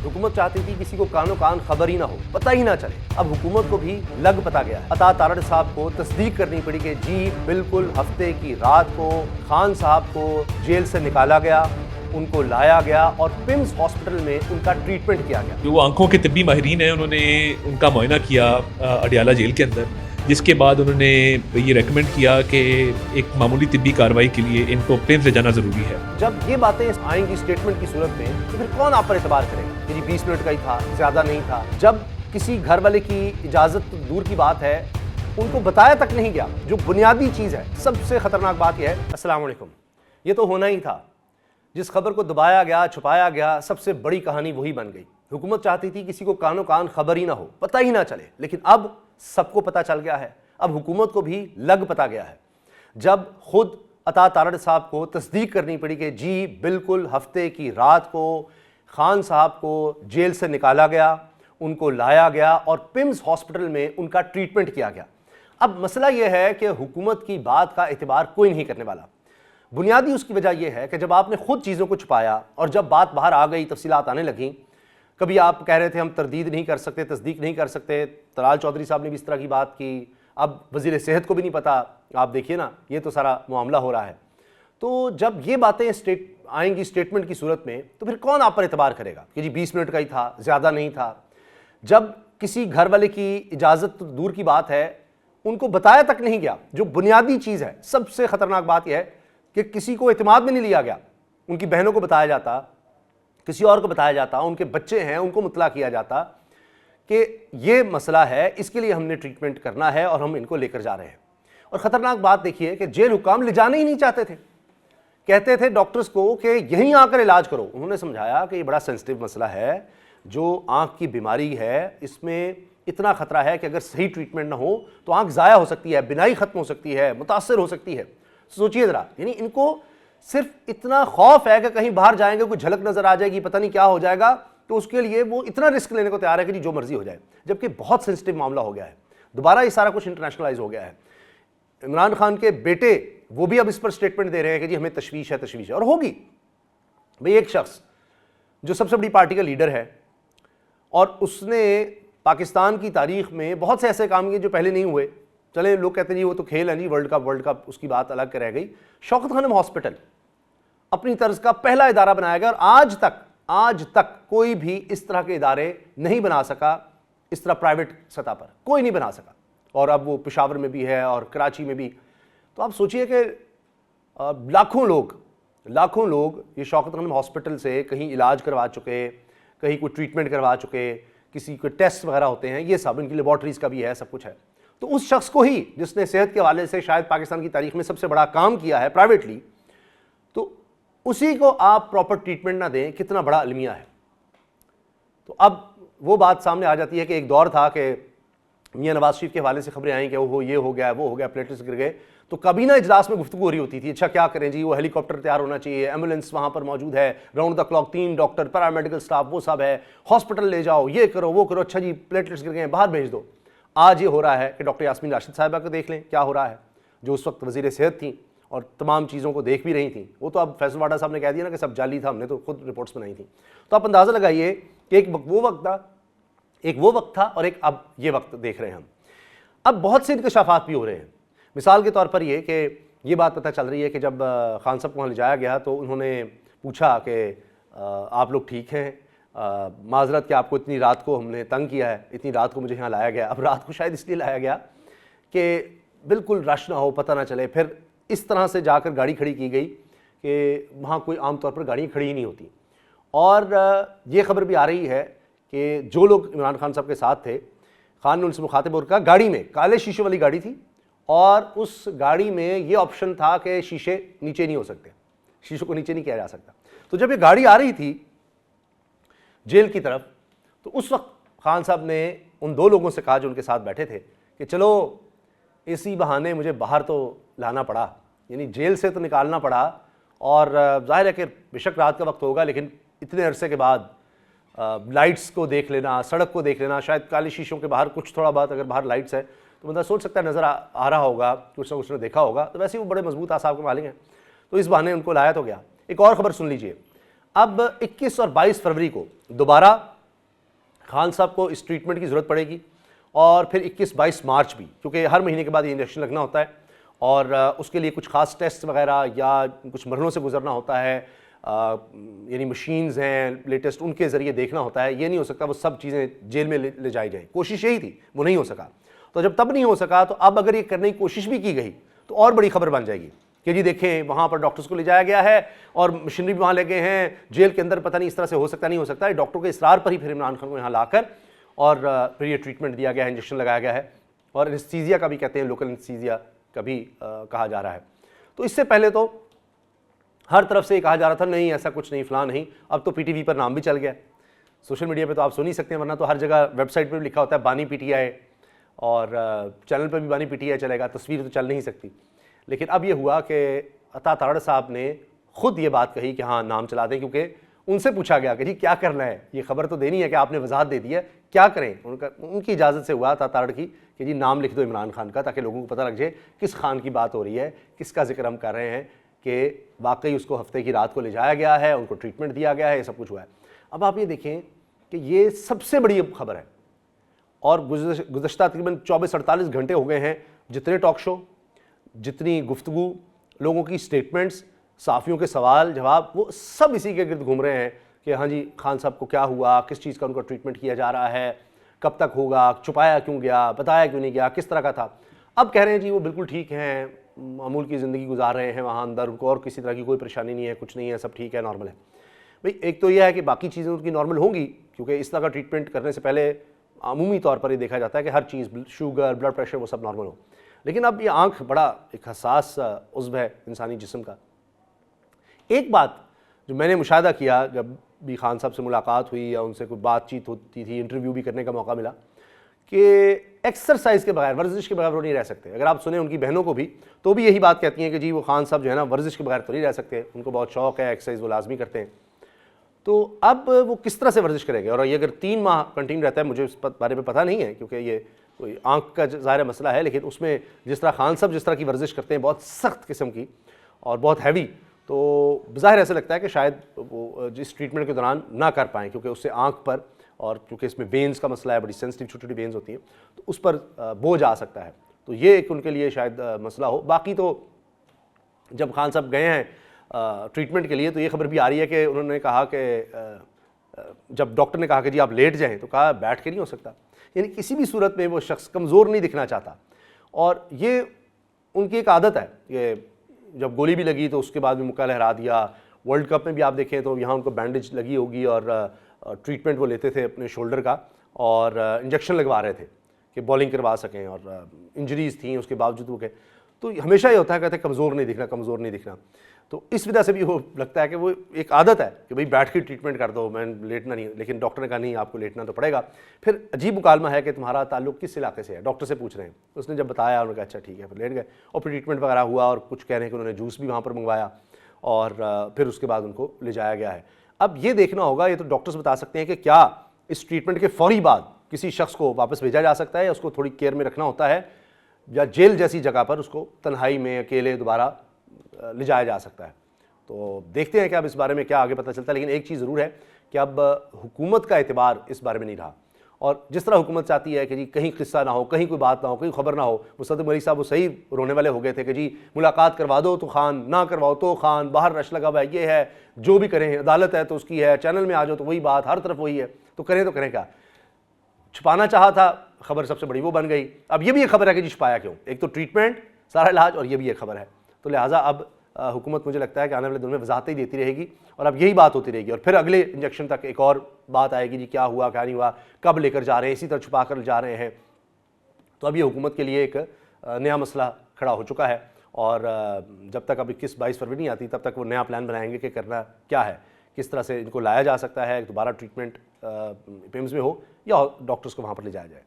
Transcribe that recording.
हुकूमत चाहती थी किसी को कानो कान खबर ही ना हो, पता ही ना चले। अब हुकूमत को भी लग पता गया है। अता तारड़ साहब को तस्दीक करनी पड़ी कि जी बिल्कुल हफ्ते की रात को खान साहब को जेल से निकाला गया, उनको लाया गया और पिम्स हॉस्पिटल में उनका ट्रीटमेंट किया गया। जो वो आंखों के तिब्बी माहिरीन हैं उन्होंने उनका मुआयना किया अडियाला जेल के अंदर, जिसके बाद उन्होंने ये रेकमेंड किया कि एक मामूली तिब्बी कार्रवाई के लिए इनको पिम्स ले जाना ज़रूरी है। जब ये बातें आएंगी स्टेटमेंट की सूरत में तो फिर कौन आप पर एतबार करेगा कि जी 20 मिनट का ही था, ज़्यादा नहीं था। जब किसी घर वाले की इजाज़त दूर की बात है, उनको बताया तक नहीं गया, जो बुनियादी चीज़ है। सबसे ख़तरनाक बात यह है, अस्सलाम वालेकुम, ये तो होना ही था। जिस खबर को दबाया गया, छुपाया गया, सबसे बड़ी कहानी वही बन गई। हुकूमत चाहती थी किसी को कानो कान खबर ही ना हो, पता ही ना चले, लेकिन अब सबको पता चल गया है। अब हुकूमत को भी लग पता गया है। जब खुद अता तारड़ साहब को तस्दीक करनी पड़ी कि जी बिल्कुल हफ्ते की रात को खान साहब को जेल से निकाला गया, उनको लाया गया और पिम्स हॉस्पिटल में उनका ट्रीटमेंट किया गया। अब मसला यह है कि हुकूमत की बात का एतबार कोई नहीं करने वाला। बुनियादी उसकी वजह यह है कि जब आपने खुद चीज़ों को छुपाया और जब बात बाहर आ गई, तफसीलात आने लगीं, कभी आप कह रहे थे हम तरदीद नहीं कर सकते, तस्दीक नहीं कर सकते, तलाल चौधरी साहब ने भी इस तरह की बात की, अब वज़ीर सेहत को भी नहीं पता। आप देखिए ना, ये तो सारा मामला हो रहा है। तो जब ये बातें आएंगी स्टेटमेंट की सूरत में तो फिर कौन आप पर एतबार करेगा कि जी 20 मिनट का ही था, ज़्यादा नहीं था। जब किसी घर वाले की इजाज़त दूर की बात है, उनको बताया तक नहीं गया, जो बुनियादी चीज़ है। सबसे ख़तरनाक बात यह है कि किसी को एतमाद में नहीं लिया गया। उनकी बहनों को बताया जाता, किसी और को बताया जाता, उनके बच्चे हैं उनको मुतला किया जाता कि ये मसला है, इसके लिए हमने ट्रीटमेंट करना है और हम इनको लेकर जा रहे हैं। और ख़तरनाक बात देखिए कि जेल हुकाम ले जाने ही नहीं चाहते थे। कहते थे डॉक्टर्स को कि यहीं आकर इलाज करो। उन्होंने समझाया कि ये बड़ा सेंसिटिव मसला है, जो आँख की बीमारी है, इसमें इतना ख़तरा है कि अगर सही ट्रीटमेंट ना हो तो आँख ज़ाया हो सकती है, बिनाई ख़त्म हो सकती है, मुतासर हो सकती है। सोचिए ज़रा, यानी इनको सिर्फ इतना खौफ है कि कहीं बाहर जाएंगे कोई झलक नज़र आ जाएगी, पता नहीं क्या हो जाएगा, तो उसके लिए वो इतना रिस्क लेने को तैयार है कि जी जो मर्जी हो जाए, जबकि बहुत सेंसिटिव मामला हो गया है। दोबारा ये सारा कुछ इंटरनेशनलाइज हो गया है। इमरान खान के बेटे वो भी अब इस पर स्टेटमेंट दे रहे हैं कि जी हमें तशवीश है और होगी। भाई एक शख्स जो सबसे बड़ी पार्टी का लीडर है और उसने पाकिस्तान की तारीख में बहुत से ऐसे काम किए जो पहले नहीं हुए। चले लोग कहते हैं जी वो तो खेल है नहीं, वर्ल्ड कप उसकी बात अलग रह गई। शौकत खानम हॉस्पिटल अपनी तर्ज का पहला इदारा बनाया गया और आज तक कोई भी इस तरह के इदारे नहीं बना सका, इस तरह प्राइवेट सतह पर कोई नहीं बना सका। और अब वो पेशावर में भी है और कराची में भी। तो आप सोचिए कि लाखों लोग ये शौकत खानम हॉस्पिटल से कहीं इलाज करवा चुके, कहीं कोई ट्रीटमेंट करवा चुके, किसी के टेस्ट वगैरह होते हैं, ये सब इनकी लेबॉर्ट्रीज का भी है, सब कुछ है। तो उस शख्स को ही जिसने सेहत के हवाले से शायद पाकिस्तान की तारीख में सबसे बड़ा काम किया है प्राइवेटली, तो उसी को आप प्रॉपर ट्रीटमेंट ना दें, कितना बड़ा अलमिया है। तो अब वो बात सामने आ जाती है कि एक दौर था कि मियां नवाज शरीफ के हवाले से खबरें आई कि वो ये हो गया, वो हो गया, प्लेटलेट्स गिर गए। तो काबीना इजलास में गुफ्तगू हो रही होती थी, अच्छा क्या करें जी, वो हेलीकॉप्टर तैयार होना चाहिए, एम्बुलेंस वहाँ पर मौजूद है, round the clock 3 doctor, paramedical staff वो सब है, हॉस्पिटल ले जाओ, ये करो वो करो, अच्छा जी प्लेटलेट्स गिर गए बाहर भेज दो। आज ये हो रहा है कि डॉक्टर यास्मीन राशिद साहिबा को देख लें क्या हो रहा है, जो उस वक्त वज़ीर सेहत थी और तमाम चीज़ों को देख भी रही थी। वो तो अब फैसल वाडा साहब ने कह दिया ना कि सब जाली था, हमने तो खुद रिपोर्ट्स बनाई थी। तो आप अंदाज़ा लगाइए कि एक वो वक्त था और एक अब ये वक्त देख रहे हैं हम। अब बहुत से इंकशाफात भी हो रहे हैं। मिसाल के तौर पर ये बात पता चल रही है कि जब खान साहब को वहाँ ले जाया गया तो उन्होंने पूछा कि आप लोग ठीक हैं, माजरत कि आपको इतनी रात को हमने तंग किया है, इतनी रात को मुझे यहाँ लाया गया। अब रात को शायद इसलिए लाया गया कि बिल्कुल रश ना हो, पता ना चले। फिर इस तरह से जाकर गाड़ी खड़ी की गई कि वहाँ कोई आम तौर पर गाड़ियाँ खड़ी ही नहीं होती। और ये खबर भी आ रही है कि जो लोग इमरान खान साहब के साथ थे, खान ने उनसे मुखातिब होकर गाड़ी में काले शीशे वाली गाड़ी थी और उस गाड़ी में ये ऑप्शन था कि शीशे नीचे नहीं हो सकते, शीशों को नीचे नहीं किया जा सकता। तो जब ये गाड़ी आ रही थी जेल की तरफ, तो उस वक्त खान साहब ने उन 2 लोगों से कहा जो उनके साथ बैठे थे कि चलो इसी बहाने मुझे बाहर तो लाना पड़ा, यानी जेल से तो निकालना पड़ा। और जाहिर है कि बेशक रात का वक्त होगा, लेकिन इतने अरसे के बाद लाइट्स को देख लेना, सड़क को देख लेना, शायद काले शीशों के बाहर कुछ थोड़ा बहुत अगर बाहर लाइट्स है तो बंदा सोच सकता है नज़र आ रहा होगा, कुछ ना कुछ ने देखा होगा। तो वैसे ही वो बड़े मजबूत आसाब के मालिक हैं, तो इस बहाने उनको लाया तो गया। एक और ख़बर सुन लीजिए। अब 21 और 22 फरवरी को दोबारा खान साहब को इस ट्रीटमेंट की ज़रूरत पड़ेगी और फिर 21-22 मार्च भी, क्योंकि हर महीने के बाद ये इंजेक्शन लगना होता है और उसके लिए कुछ खास टेस्ट वगैरह या कुछ मरहलों से गुजरना होता है, यानी मशीन्स हैं लेटेस्ट, उनके ज़रिए देखना होता है। ये नहीं हो सकता वो सब चीज़ें जेल में ले जाई जाए। कोशिश यही थी, वो नहीं हो सका। तो जब तब नहीं हो सका तो अब अगर ये करने की कोशिश भी की गई तो और बड़ी खबर बन जाएगी कि जी देखें वहाँ पर डॉक्टर्स को ले जाया गया है और मशीनरी भी वहाँ ले गए हैं, जेल के अंदर पता नहीं इस तरह से हो सकता नहीं हो सकता। डॉक्टर के इसरार पर ही फिर इमरान खान को यहाँ लाकर और फिर ये ट्रीटमेंट दिया गया है, इंजेक्शन लगाया गया है और एनेस्थीसिया का भी कहते हैं, लोकल एनेस्थीसिया का भी कहा जा रहा है। तो इससे पहले तो हर तरफ से कहा जा रहा था नहीं ऐसा कुछ नहीं, फलां नहीं। अब तो पीटीवी पर नाम भी चल गया, सोशल मीडिया पे तो आप सुन ही सकते हैं, वरना तो हर जगह वेबसाइट पर भी लिखा होता है बानी पीटीआई और चैनल पर भी बानी पीटीआई चलेगा, तस्वीर तो चल नहीं सकती। लेकिन अब ये हुआ कि अता तारड़ साहब ने खुद ये बात कही कि हाँ नाम चला दें, क्योंकि उनसे पूछा गया कि जी क्या करना है, ये खबर तो देनी है कि आपने वजाहत दे दी है, क्या करें। उनकी इजाज़त से हुआ अता तारड़ की कि जी नाम लिख दो इमरान खान का, ताकि लोगों को पता लग जाए किस खान की बात हो रही है, किसका जिक्र हम कर रहे हैं, कि वाकई उसको हफ्ते की रात को ले जाया गया है, उनको ट्रीटमेंट दिया गया है, ये सब कुछ हुआ है। अब आप ये देखें कि ये सबसे बड़ी खबर है और गुज़श्ता तकरीबन 24-48 घंटे हो गए हैं, जितने टॉक शो, जितनी गुफ्तगू, लोगों की स्टेटमेंट्स, साफ़ियों के सवाल जवाब, वो सब इसी के गिर्द घूम रहे हैं कि हाँ जी खान साहब को क्या हुआ, किस चीज़ का उनका ट्रीटमेंट किया जा रहा है, कब तक होगा, छुपाया क्यों गया, बताया क्यों नहीं गया, किस तरह का था। अब कह रहे हैं जी वो बिल्कुल ठीक हैं, मामूल की ज़िंदगी गुजार रहे हैं वहाँ अंदर, उनको और किसी तरह की कोई परेशानी नहीं है, कुछ नहीं है, सब ठीक है, नॉर्मल है। भाई एक तो यह है कि बाकी चीज़ें उनकी नॉर्मल होंगी, क्योंकि इस तरह का ट्रीटमेंट करने से पहले अमूमी तौर पर ये देखा जाता है कि हर चीज़, शुगर, ब्लड प्रेशर, वो सब नॉर्मल हो। लेकिन अब ये आँख बड़ा एक हसास उज़्व है इंसानी जिस्म का। एक बात जो मैंने मुशाहिदा किया जब भी खान साहब से मुलाकात हुई या उनसे कोई बातचीत होती थी, इंटरव्यू भी करने का मौका मिला, कि एक्सरसाइज के बगैर, वर्जिश के बगैर वो नहीं रह सकते। अगर आप सुने उनकी बहनों को भी तो भी यही बात कहती हैं कि जी वो खान साहब जो है ना वर्जिश के बगैर तो नहीं रह सकते, उनको बहुत शौक़ है, एक्सरसाइज वो लाजमी करते हैं। तो अब वो किस तरह से वर्जिश करेंगे, और ये अगर 3 माह कंटिन्यू रहता है, मुझे उस बारे में पता नहीं है क्योंकि ये कोई आँख का ज़ाहिर मसला है, लेकिन उसमें जिस तरह खान साहब जिस तरह की वर्जिश करते हैं, बहुत सख्त किस्म की और बहुत हैवी, तो ज़ाहिर ऐसा लगता है कि शायद वो जिस ट्रीटमेंट के दौरान ना कर पाएँ, क्योंकि उससे आँख पर, और क्योंकि इसमें वेन्स का मसला है, बड़ी सेंसिटिव छोटी छोटी वेन्स होती हैं, तो उस पर बोझ आ सकता है। तो ये एक उनके लिए शायद मसला हो। बाकी तो जब खान साहब गए हैं ट्रीटमेंट के लिए, तो ये खबर भी आ रही है कि उन्होंने कहा कि जब डॉक्टर ने कहा कि जी आप लेट जाएं, तो कहा बैठ के नहीं हो सकता। यानी किसी भी सूरत में वो शख्स कमज़ोर नहीं दिखना चाहता, और ये उनकी एक आदत है कि जब गोली भी लगी तो उसके बाद भी मुक्का लहरा दिया। वर्ल्ड कप में भी आप देखें तो यहाँ उनको बैंडेज लगी होगी और ट्रीटमेंट वो लेते थे अपने शोल्डर का, और इंजेक्शन लगवा रहे थे कि बॉलिंग करवा सकें, और इंजरीज़ थी उसके बावजूद वो के, तो हमेशा ये होता है, कहते हैं कमज़ोर नहीं दिखना, कमज़ोर नहीं दिखना। तो इस वजह से भी वो लगता है कि वो एक आदत है कि भाई बैठ के ट्रीटमेंट कर दो, मैं लेटना नहीं। लेकिन डॉक्टर ने कहा नहीं आपको लेटना तो पड़ेगा। फिर अजीब मुकालमा है कि तुम्हारा ताल्लुक किस इलाके से है, डॉक्टर से पूछ रहे हैं। उसने जब बताया उन्होंने कहा अच्छा ठीक है, फिर लेट गए और फिर ट्रीटमेंट वगैरह हुआ, और कुछ कह रहे हैं कि उन्होंने जूस भी वहाँ पर मंगवाया और फिर उसके बाद उनको ले जाया गया है। अब ये देखना होगा, ये तो डॉक्टर्स बता सकते हैं कि क्या इस ट्रीटमेंट के फौरी बाद किसी शख्स को वापस भेजा जा सकता है, या उसको थोड़ी केयर में रखना होता है, या जेल जैसी जगह पर उसको तन्हाई में अकेले दोबारा ले जाया जा सकता है। तो देखते हैं कि अब इस बारे में क्या आगे पता चलता है। लेकिन एक चीज़ ज़रूर है कि अब हुकूमत का एतबार इस बारे में नहीं रहा, और जिस तरह हुकूमत चाहती है कि जी कहीं किस्सा ना हो, कहीं कोई बात ना हो, कहीं खबर ना हो। मुस्तफ़ा मलिक साहब वो सही रोने वाले हो गए थे कि जी मुलाकात करवा दो तो खान, ना करवाओ तो खान, बाहर रश लगा हुआ है, ये है, जो भी करें, अदालत है तो उसकी है, चैनल में आ जाओ तो वही बात, हर तरफ वही है, तो करें क्या। छुपाना चाहा था, खबर सबसे बड़ी वो बन गई। अब ये भी एक खबर है कि जी छुपाया क्यों, एक तो ट्रीटमेंट, सारा इलाज, और ये भी एक खबर है। तो लिहाजा अब हुकूमत मुझे लगता है कि आने वाले दिनों में वजाहतें देती रहेगी, और अब यही बात होती रहेगी, और फिर अगले इंजेक्शन तक एक और बात आएगी जी क्या हुआ क्या नहीं हुआ, कब लेकर जा रहे हैं, इसी तरह छुपा कर जा रहे हैं। तो अब ये हुकूमत के लिए एक नया मसला खड़ा हो चुका है, और जब तक अब 21-22 फरवरी नहीं आती तब तक वो नया प्लान बनाएंगे कि करना क्या है, किस तरह से इनको लाया जा सकता है, दोबारा ट्रीटमेंट पेम्स में हो या डॉक्टर्स को वहाँ पर ले जाया जाए।